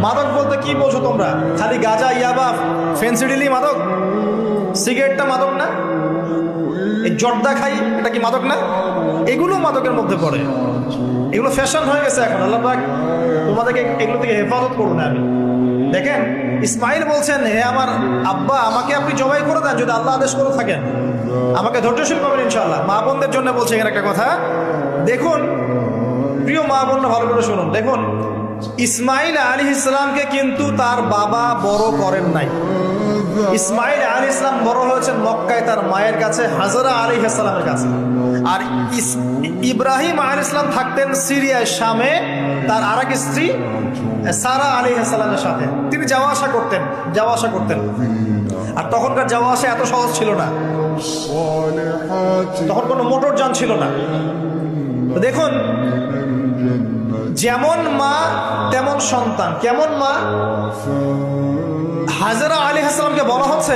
মাদক বলতে কি বোঝো তোমরা? খালি গাঁজা, ইয়াবা, ফেন্সিডিলি মাদক? সিগারেটটা মাদক না? এই জর্দা খাই, এটা কি মাদক না? এগুলো মাদকের মধ্যে পড়ে। এগুলো ফ্যাশন হয়ে গেছে এখন। আল্লাহ পাক তোমাদেরকে এগুলো থেকে হেফাজত করুন। আমি দেখেন, ইসমাইল বলছেন, হে আমার আব্বা, আমাকে আপনি জবাই করে দেন যদি আল্লাহ আদেশ করে থাকেন, আমাকে ধৈর্যশীল পাবেন ইনশাআল্লাহ। মা বোনদের জন্য বলছে এখানে একটা কথা, দেখুন প্রিয় মা বোনরা ভালো করে শুনুন। দেখুন, ইসমাইল আলাইহিস সালামকে কিন্তু তার বাবা বড় করেন নাই। ইসমাইল আলাইহিস সালাম বড় হয়েছেন মক্কায় তার মায়ের কাছে, হাজরা আলাইহিস সালামের কাছে। আর ইব্রাহিম আলাইহিস সালাম থাকতেন সিরিয়ায়, শামে, তার আরেক স্ত্রী সারা আলাইহিস সালামের সাথে। তিনি যাওয়া আসা করতেন। আর তখনকার যাওয়া আসা এত সহজ ছিল না, তখন কোনো মোটরযান ছিল না। দেখুন, যেমন মা তেমন সন্তান। কেমন মা? হাজরা আলাইহিস সালামকে বলা হচ্ছে